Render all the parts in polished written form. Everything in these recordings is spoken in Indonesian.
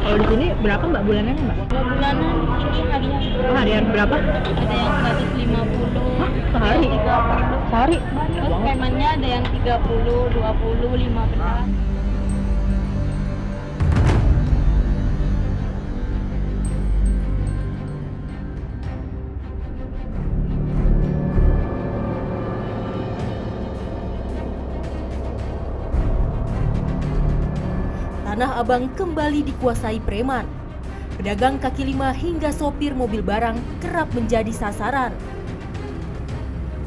Kalau di sini berapa Mbak bulanannya Mbak? Dua bulanan harian. Oh, harian berapa? Ada yang 150, Hah, sehari? 30. Sehari? Terus premannya ada yang 30, 20, 15. Tanah Abang kembali dikuasai preman. Pedagang kaki lima hingga sopir mobil barang kerap menjadi sasaran.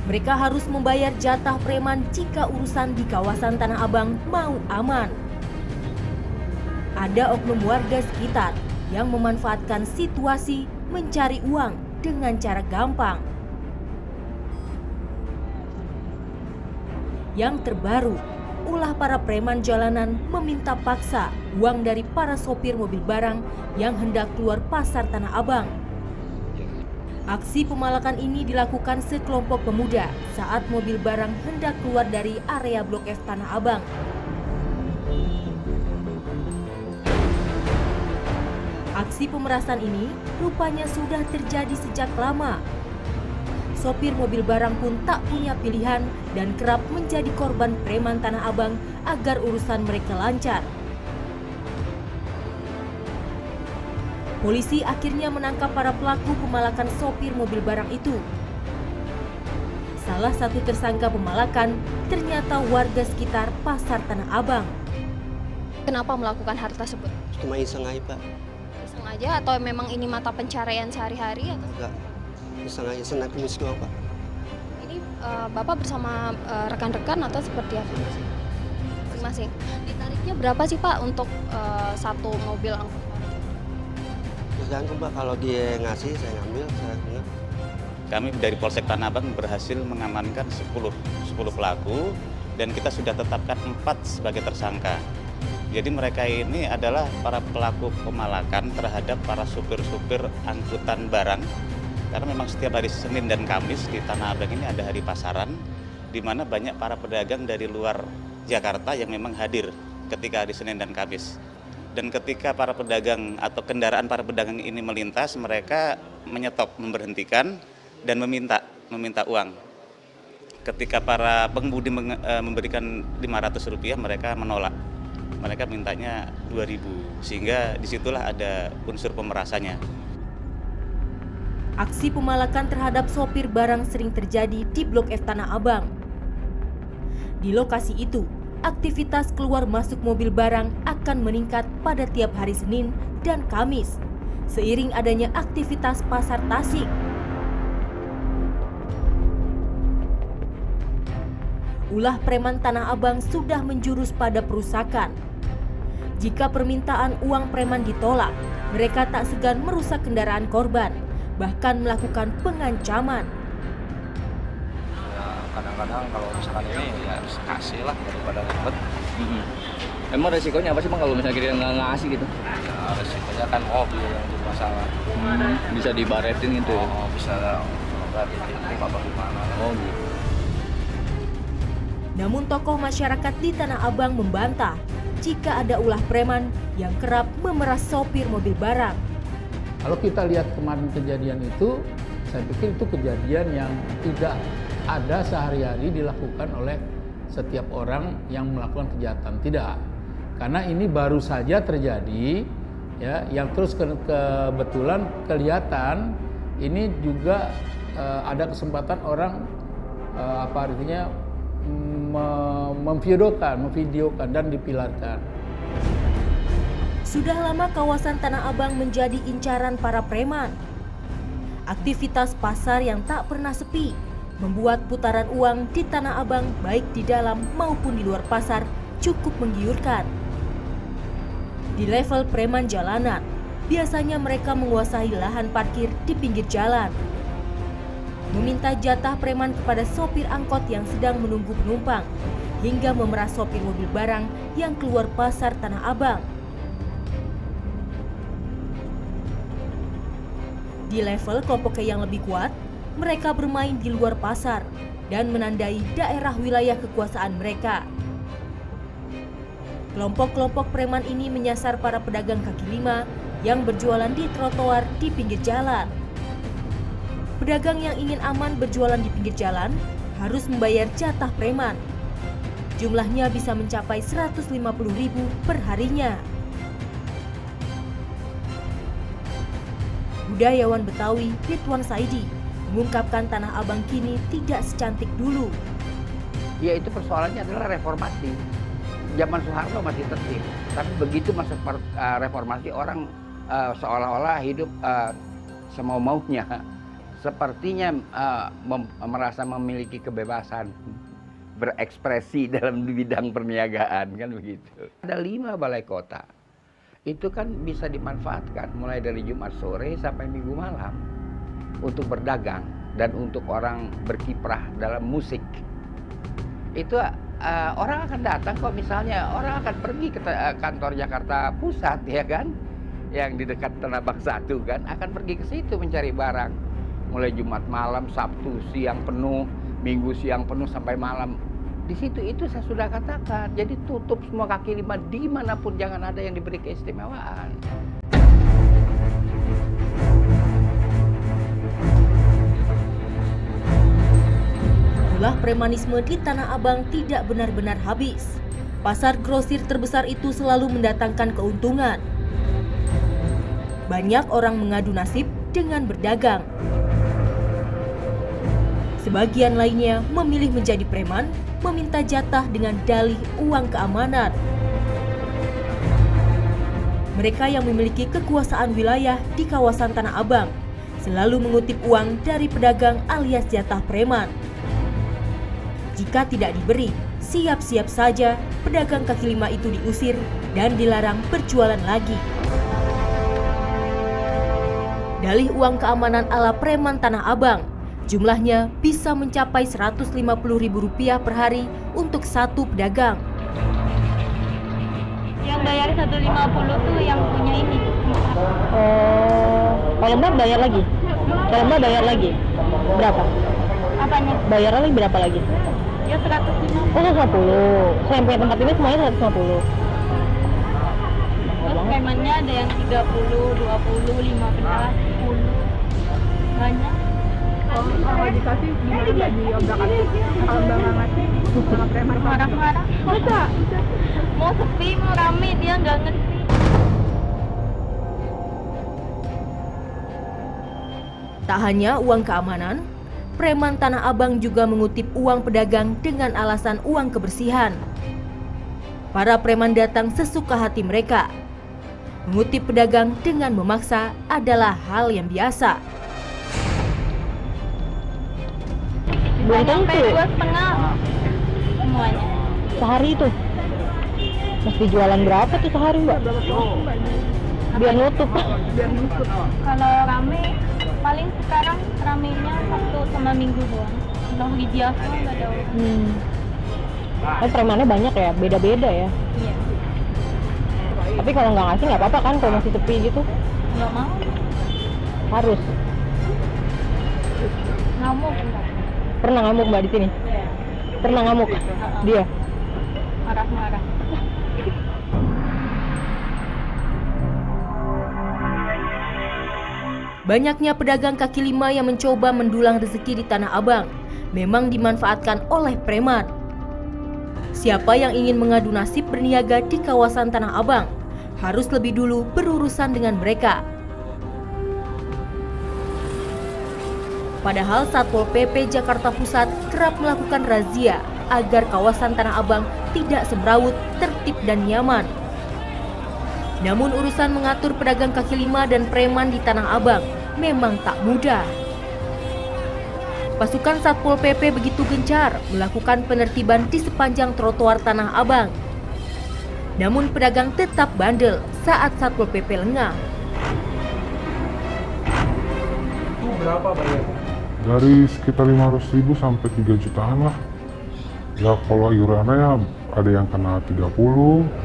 Mereka harus membayar jatah preman jika urusan di kawasan Tanah Abang mau aman. Ada oknum warga sekitar yang memanfaatkan situasi mencari uang dengan cara gampang. Yang terbaru, ulah para preman jalanan meminta paksa uang dari para sopir mobil barang yang hendak keluar pasar Tanah Abang. Aksi pemalakan ini dilakukan sekelompok pemuda saat mobil barang hendak keluar dari area Blok F Tanah Abang. Aksi pemerasan ini rupanya sudah terjadi sejak lama. Sopir mobil barang pun tak punya pilihan dan kerap menjadi korban preman Tanah Abang agar urusan mereka lancar. Polisi akhirnya menangkap para pelaku pemalakan sopir mobil barang itu. Salah satu tersangka pemalakan ternyata warga sekitar pasar Tanah Abang. Kenapa melakukan hal tersebut? Cuma iseng aja Pak. Iseng aja atau memang ini mata pencarian sehari-hari? Atau? Enggak, iseng aja, senang kumis doang Pak. Ini Bapak bersama rekan-rekan atau seperti apa? Masing-masing. Ditariknya berapa sih Pak untuk satu mobil angkut? Tergantung Pak, kalau dia ngasih saya ngambil, saya enggak. Kami dari Polsek Tanah Abang berhasil mengamankan 10 pelaku dan kita sudah tetapkan 4 sebagai tersangka. Jadi mereka ini adalah para pelaku pemalakan terhadap para supir-supir angkutan barang. Karena memang setiap hari Senin dan Kamis di Tanah Abang ini ada hari pasaran, di mana banyak para pedagang dari luar Jakarta yang memang hadir ketika hari Senin dan Kamis. Dan ketika para pedagang atau kendaraan para pedagang ini melintas, mereka menyetop, memberhentikan, dan meminta uang. Ketika para pengemudi memberikan Rp500, mereka menolak. Mereka mintanya Rp2.000, sehingga disitulah ada unsur pemerasannya. Aksi pemalakan terhadap sopir barang sering terjadi di Blok F Tanah Abang. Di lokasi itu, aktivitas keluar masuk mobil barang akan meningkat pada tiap hari Senin dan Kamis, seiring adanya aktivitas pasar Tasik. Ulah preman Tanah Abang sudah menjurus pada perusakan. Jika permintaan uang preman ditolak, mereka tak segan merusak kendaraan korban, bahkan melakukan pengancaman. Ya, kadang-kadang kalau misalkan ini ya harus kasih lah daripada ribet. Emang resikonya apa sih Bang kalau misalnya kita nggak ngasih gitu? Ya, resikonya kan mobil yang jadi masalah. Bisa dibaretin gitu ya? Oh, bisa berarti terima bagaimana. Oh gitu. Namun tokoh masyarakat di Tanah Abang membantah jika ada ulah preman yang kerap memeras sopir mobil barang. Kalau kita lihat kemarin kejadian itu, saya pikir itu kejadian yang tidak ada sehari-hari dilakukan oleh setiap orang yang melakukan kejahatan. Tidak, karena ini baru saja terjadi, ya, yang terus kebetulan kelihatan ini juga ada kesempatan orang memvideokan dan dipilarkan. Sudah lama kawasan Tanah Abang menjadi incaran para preman. Aktivitas pasar yang tak pernah sepi membuat putaran uang di Tanah Abang baik di dalam maupun di luar pasar cukup menggiurkan. Di level preman jalanan, biasanya mereka menguasai lahan parkir di pinggir jalan, meminta jatah preman kepada sopir angkot yang sedang menunggu penumpang, hingga memeras sopir mobil barang yang keluar pasar Tanah Abang. Di level kelompok yang lebih kuat, mereka bermain di luar pasar dan menandai daerah wilayah kekuasaan mereka. Kelompok-kelompok preman ini menyasar para pedagang kaki lima yang berjualan di trotoar di pinggir jalan. Pedagang yang ingin aman berjualan di pinggir jalan harus membayar jatah preman. Jumlahnya bisa mencapai 150.000 per harinya. Budayawan Betawi Ridwan Saidi mengungkapkan Tanah Abang kini tidak secantik dulu. Ya, itu persoalannya adalah reformasi. Zaman Soeharto masih tertib, tapi begitu masuk reformasi orang seolah-olah hidup semau-maunya. Sepertinya merasa memiliki kebebasan berekspresi dalam bidang perniagaan, kan begitu. Ada 5 balai kota, itu kan bisa dimanfaatkan mulai dari Jumat sore sampai Minggu malam untuk berdagang dan untuk orang berkiprah dalam musik. Itu orang akan datang kok, misalnya orang akan pergi ke kantor Jakarta Pusat, ya kan, yang di dekat Tanah Abang 1 kan, akan pergi ke situ mencari barang mulai Jumat malam, Sabtu siang penuh, Minggu siang penuh sampai malam. Di situ itu saya sudah katakan, jadi tutup semua kaki lima dimanapun, jangan ada yang diberi keistimewaan. Ulah premanisme di Tanah Abang tidak benar-benar habis. Pasar grosir terbesar itu selalu mendatangkan keuntungan. Banyak orang mengadu nasib dengan berdagang. Sebagian lainnya memilih menjadi preman, meminta jatah dengan dalih uang keamanan. Mereka yang memiliki kekuasaan wilayah di kawasan Tanah Abang selalu mengutip uang dari pedagang alias jatah preman. Jika tidak diberi, siap-siap saja pedagang kaki lima itu diusir dan dilarang berjualan lagi. Dalih uang keamanan ala preman Tanah Abang jumlahnya bisa mencapai Rp150.000 per hari untuk satu pedagang. Yang bayar 150 tuh yang punya ini. Kalau Mbak bayar lagi? Kalau Mbak bayar lagi? Berapa? Apanya? Bayar lagi berapa lagi? Ya 150. Oh, 150. Saya yang punya tempat ini semuanya 150. Terus premannya ada yang 30, 20, 15, 10. Banyak. Kalau dikasih gimana nggak diobrak-abrik? Kalau Mbak nggak ngasih sama preman marah-marah. Masa? Mau sepi, mau rame, dia nggak ngerti. Tak hanya uang keamanan, preman Tanah Abang juga mengutip uang pedagang dengan alasan uang kebersihan. Para preman datang sesuka hati mereka. Mengutip pedagang dengan memaksa adalah hal yang biasa. Belum tentu. 2,5 semuanya. Sehari itu? Mesti jualan berapa tuh sehari, Mbak? Biar nutup. Kalau rame, paling sekarang ramenya Sabtu sama Minggu doang. Kalau di biasa nggak ada orang. Kan premannya banyak ya, beda-beda ya. Iya. Tapi kalau nggak ngasih nggak apa-apa kan, kalau masih sepi gitu? Nggak mau. Harus. Ngamuk. Pernah ngamuk Mbak di sini? Pernah ngamuk? Dia? Marah-marah. Banyaknya pedagang kaki lima yang mencoba mendulang rezeki di Tanah Abang memang dimanfaatkan oleh preman. Siapa yang ingin mengadu nasib berniaga di kawasan Tanah Abang harus lebih dulu berurusan dengan mereka. Padahal Satpol PP Jakarta Pusat kerap melakukan razia agar kawasan Tanah Abang tidak semrawut, tertib dan nyaman. Namun urusan mengatur pedagang kaki lima dan preman di Tanah Abang memang tak mudah. Pasukan Satpol PP begitu gencar melakukan penertiban di sepanjang trotoar Tanah Abang. Namun pedagang tetap bandel saat Satpol PP lengah. Berapa bayarnya? Dari sekitar 500.000 sampai 3 jutaan lah. Ya kalau iurannya ya ada yang kena 30,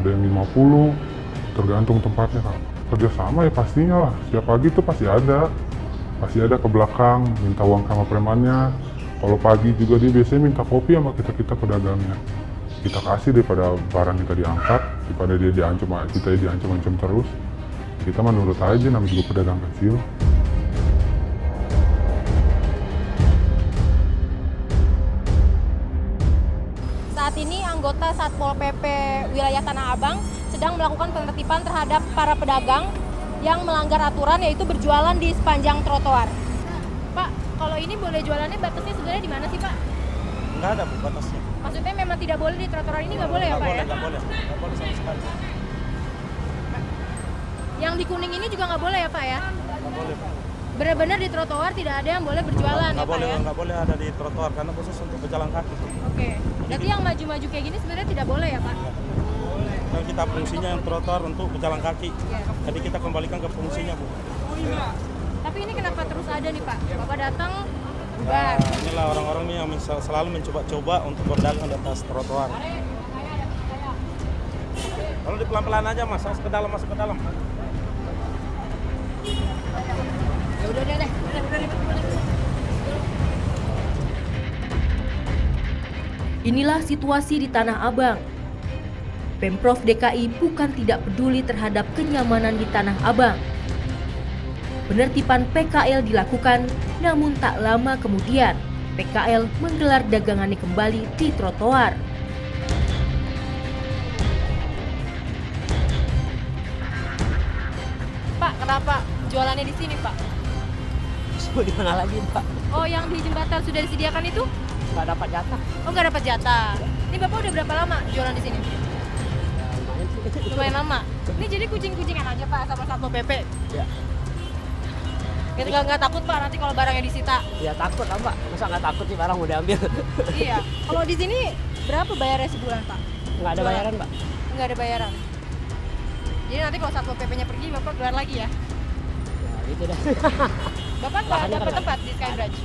ada yang 50, tergantung tempatnya Kak. Kerjasama ya pastinya lah, setiap pagi tuh pasti ada ke belakang minta uang sama premannya. Kalau pagi juga dia biasanya minta kopi sama kita pedagangnya. Kita kasih daripada barang kita diangkat. daripada dia diancam, kita diancam-ancam terus. Kita menurut aja, namanya juga pedagang kecil. Saat ini anggota Satpol PP wilayah Tanah Abang sedang melakukan penertiban terhadap para pedagang yang melanggar aturan, yaitu berjualan di sepanjang trotoar. Pak, kalau ini boleh jualannya, batasnya sebenarnya di mana sih Pak? Nggak ada Bu batasnya. Maksudnya memang tidak boleh di trotoar ini, nggak boleh ya Pak ya? Nggak boleh sama sekali. Yang di kuning ini juga nggak boleh ya Pak ya? Nggak boleh Pak. Benar-benar di trotoar tidak ada yang boleh berjualan ya Pak ya? Nggak boleh ada di trotoar karena khusus untuk pejalan kaki. Oke, berarti yang maju-maju kayak gini sebenarnya tidak boleh ya Pak? Dan kita fungsinya yang trotoar untuk pejalan kaki. Jadi kita kembalikan ke fungsinya Bu. Tapi ini kenapa terus ada nih Pak? Bapak datang, bubar. Nah, inilah orang-orang nih yang selalu mencoba-coba untuk berdagang di atas trotoar. Kalau di pelan-pelan aja Mas, masuk ke dalam. Ya udah deh. Inilah situasi di Tanah Abang. Pemprov DKI bukan tidak peduli terhadap kenyamanan di Tanah Abang. Penertiban PKL dilakukan, namun tak lama kemudian PKL menggelar dagangannya kembali di trotoar. Pak, kenapa jualannya di sini Pak? Di mana lagi Pak? Oh, yang di jembatan sudah disediakan itu? Nggak dapat jatah. Oh, nggak dapat jatah. Ini Bapak udah berapa lama jualan di sini? Lumayan lama. Ini jadi kucing-kucingan aja Pak sama Satpol PP? Ya. Kita nggak takut Pak nanti kalau barangnya disita? Ya takut lah Pak, masa nggak takut sih barang mau diambil. Iya. Kalau di sini berapa bayarnya sebulan Pak? Nggak ada bayaran Pak. Nggak ada bayaran. Jadi nanti kalau Satpol PP-nya pergi, Bapak keluar lagi ya? Ya gitu dah. Bapak nggak dapat tempat di Skybridge?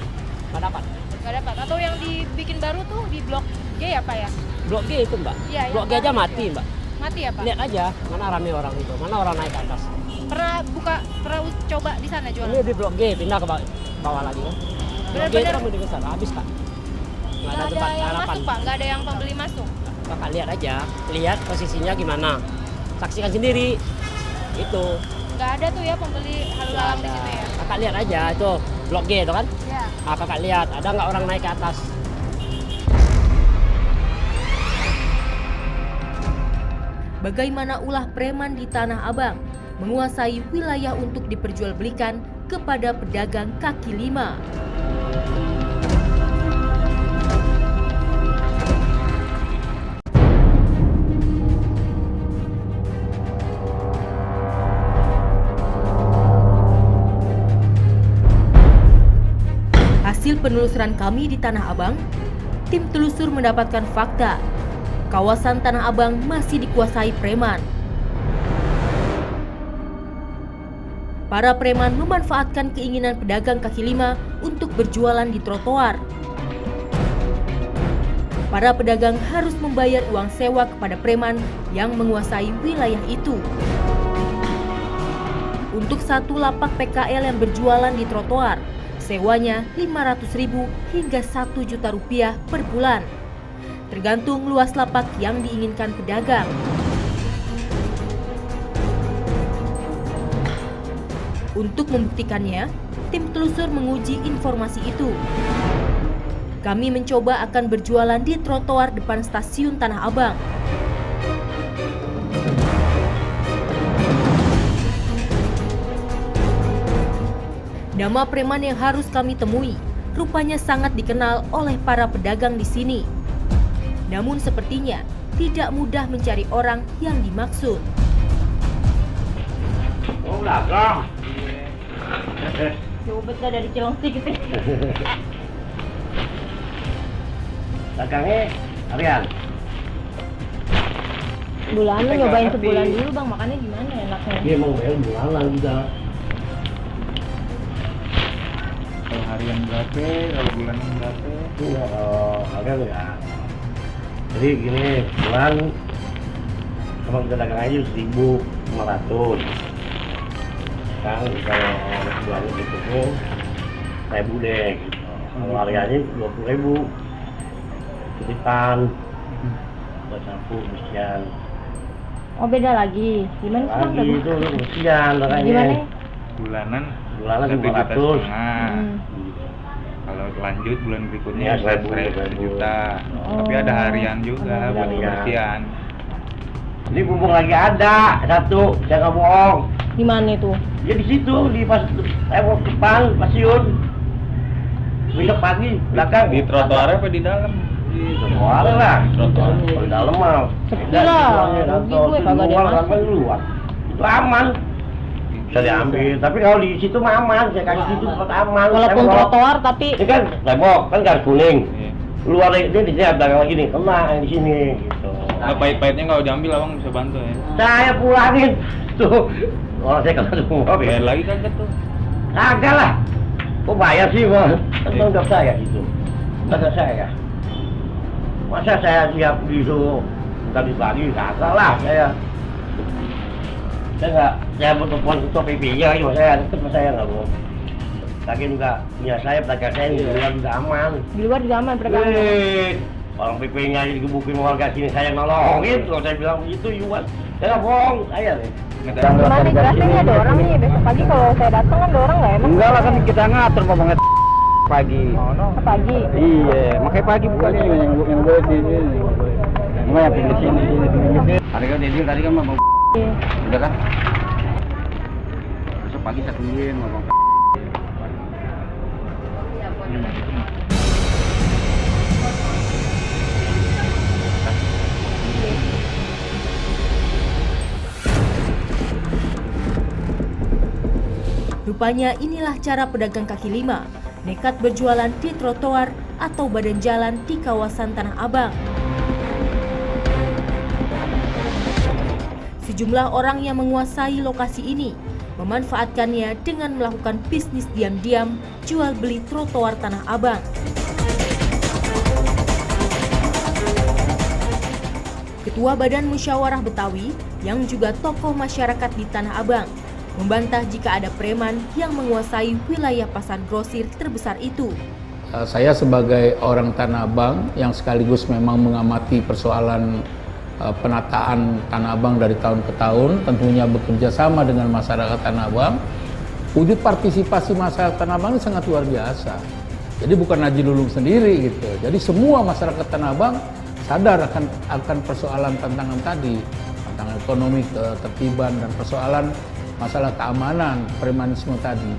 Nggak dapat. Nggak dapat. Atau yang dibikin baru tuh di Blok G ya Pak ya? Blok G itu Mbak. Iya. Blok G aja mati Mbak. Mati ya Pak? Lihat aja mana rame orang itu, mana orang naik ke atas. Pernah coba di sana jualan? Ini di Blok G, pindah ke bawah lagi kan. Blok G itu kan lebih besar, habis Kak. Nggak ada tempat yang harapan. masuk Pak, nggak ada yang pembeli masuk? Kakak lihat aja, lihat posisinya gimana. Saksikan sendiri. Itu. Nggak ada tuh ya pembeli lalu lalang di situ ya? Kakak lihat aja, itu Blok G itu kan. Iya. Nah, kakak lihat, ada nggak orang naik ke atas? Bagaimana ulah preman di Tanah Abang menguasai wilayah untuk diperjualbelikan kepada pedagang kaki lima. Hasil penelusuran kami di Tanah Abang, tim telusur mendapatkan fakta kawasan Tanah Abang masih dikuasai preman. Para preman memanfaatkan keinginan pedagang kaki lima untuk berjualan di trotoar. Para pedagang harus membayar uang sewa kepada preman yang menguasai wilayah itu. Untuk satu lapak PKL yang berjualan di trotoar, sewanya Rp500.000 hingga Rp1.000.000 per bulan, tergantung luas lapak yang diinginkan pedagang. Untuk membuktikannya, tim telusur menguji informasi itu. Kami mencoba akan berjualan di trotoar depan stasiun Tanah Abang. Nama preman yang harus kami temui rupanya sangat dikenal oleh para pedagang di sini. Namun sepertinya tidak mudah mencari orang yang dimaksud. Oh, dagang. Coba dari Cilengsi gitu. Dagangnya harian. Bulanan nyobain sebulan dulu Bang, makannya gimana enaknya? Dia mau bayar bulanan juga. Kalau harian berapa, kalau bulanan berapa? Enggak, kalau harian enggak. Jadi gini, bulan kalau kita dagang aja 1.500. Sekarang kalau bulannya ditunggu 1.000 deh. Kalau hariannya 20.000. Titipan buat sapu, bersihan. Oh beda lagi. Gimana sih Bang? Lagi itu kesian makanya. Gimana? Bulanan 1,5 juta. Kalau lanjut bulan berikutnya Ya, 1 juta. Tapi ada harian juga buat kebersihan. Ini mumpung lagi ada satu, saya nggak bohong. Di mana itu? Ya di situ di pas depan stasiun. Besok pagi belakang. Di trotoarnya apa di dalam? Di trotoar lah. Trotoar. Kalau di dalam mah. Sepi lah. Rugi gue kagak ada yang masuk. Luar. Itu aman. Bisa diambil. Tapi kalau di situ mah aman. Saya kasih situ tempat aman. Walaupun trotoar tapi. Ini kan tembok kan garis kuning. Luar ini di sini ada lagi nih. Kena yang di sini gitu. Nah, pahit-pahitnya kalau diambil abang bisa bantu ya. Saya pulangin tuh. Orang saya kena semua. Bayar lagi kagak tuh? Kagak lah. Kok bayar sih bang? Kan tanggung saya gitu. Kagak saya. Masa saya siap disuruh ganti lagi? Kagak lah saya. Saya butuh ketua PP-nya juga saya. Tetap saya nggak mau. Lagi juga punya saya, pelajar saya di luar juga aman. Di luar juga aman perdagangan. Orang PP-nya digebukin warga sini saya nolongin. Kalau saya bilang begitu, Yuan. Saya nggak bohong, saya nih. Mana jelasnya nggak ada orang nih, besok pagi kalau saya datang kan ada orang nggak emang? Enggak lah kan kita ngatur ngomongnya pagi. Pagi? Iya, makanya pagi bukan ini yang boleh sini. Enggak yang pinggir sini. Tadi kan dia tadi kan mau udah kan? Besok pagi saya tungguin ngomong. Rupanya inilah cara pedagang kaki lima nekat berjualan di trotoar atau badan jalan di kawasan Tanah Abang. Sejumlah orang yang menguasai lokasi ini memanfaatkannya dengan melakukan bisnis diam-diam jual beli trotoar Tanah Abang. Ketua Badan Musyawarah Betawi yang juga tokoh masyarakat di Tanah Abang membantah jika ada preman yang menguasai wilayah pasar grosir terbesar itu. Saya sebagai orang Tanah Abang yang sekaligus memang mengamati persoalan penataan Tanah Abang dari tahun ke tahun, tentunya bekerja sama dengan masyarakat Tanah Abang. Wujud partisipasi masyarakat Tanah Abang ini sangat luar biasa. Jadi bukan Haji Lulung sendiri gitu. Jadi semua masyarakat Tanah Abang sadar akan persoalan tantangan tadi, tantangan ekonomi, ketertiban dan persoalan masalah keamanan, premanisme tadi.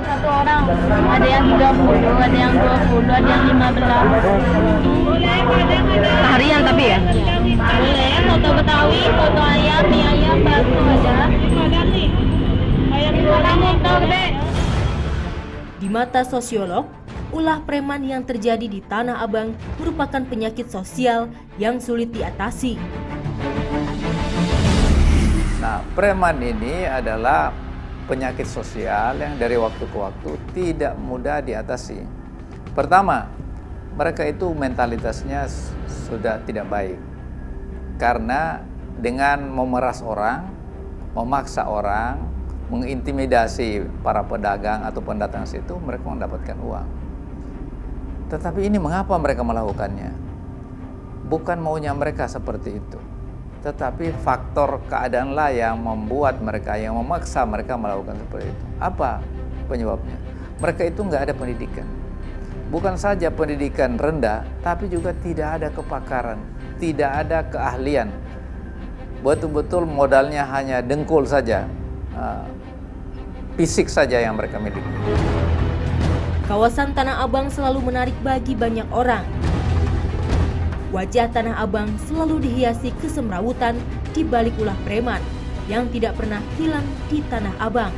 Satu orang, ada yang 30, ada yang 20, ada yang 15. Seharian tapi ya? Boleh, soto Betawi, soto ayam, mie ayam, bakso aja. Ayam goreng motor deh. Di mata sosiolog, ulah preman yang terjadi di Tanah Abang merupakan penyakit sosial yang sulit diatasi. Nah, preman ini adalah penyakit sosial yang dari waktu ke waktu tidak mudah diatasi. Pertama, mereka itu mentalitasnya sudah tidak baik. Karena dengan memeras orang, memaksa orang, mengintimidasi para pedagang atau pendatang situ, mereka mendapatkan uang. Tetapi ini mengapa mereka melakukannya? Bukan maunya mereka seperti itu. Tetapi faktor keadaanlah yang membuat mereka, yang memaksa mereka melakukan seperti itu. Apa penyebabnya? Mereka itu nggak ada pendidikan. Bukan saja pendidikan rendah, tapi juga tidak ada kepakaran, tidak ada keahlian. Betul-betul modalnya hanya dengkul saja, fisik saja yang mereka miliki. Kawasan Tanah Abang selalu menarik bagi banyak orang. Wajah Tanah Abang selalu dihiasi kesemrawutan di balik ulah preman yang tidak pernah hilang di Tanah Abang.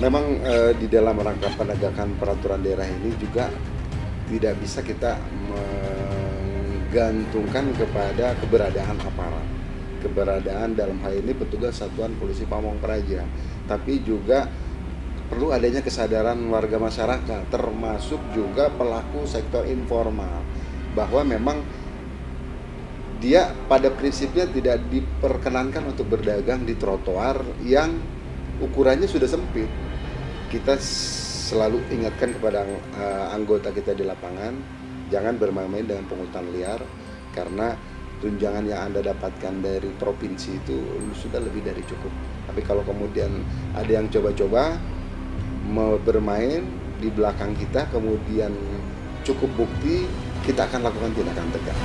Memang di dalam rangka penegakan peraturan daerah ini juga tidak bisa kita menggantungkan kepada keberadaan aparat. Keberadaan dalam hal ini petugas Satuan Polisi Pamong Praja, tapi juga perlu adanya kesadaran warga masyarakat, termasuk juga pelaku sektor informal, bahwa memang dia pada prinsipnya tidak diperkenankan untuk berdagang di trotoar yang ukurannya sudah sempit. Kita selalu ingatkan kepada anggota kita di lapangan, jangan bermain-main dengan pungutan liar, karena tunjangan yang Anda dapatkan dari provinsi itu sudah lebih dari cukup. Tapi kalau kemudian ada yang coba-coba mau bermain di belakang kita, kemudian cukup bukti, kita akan lakukan tindakan tegas.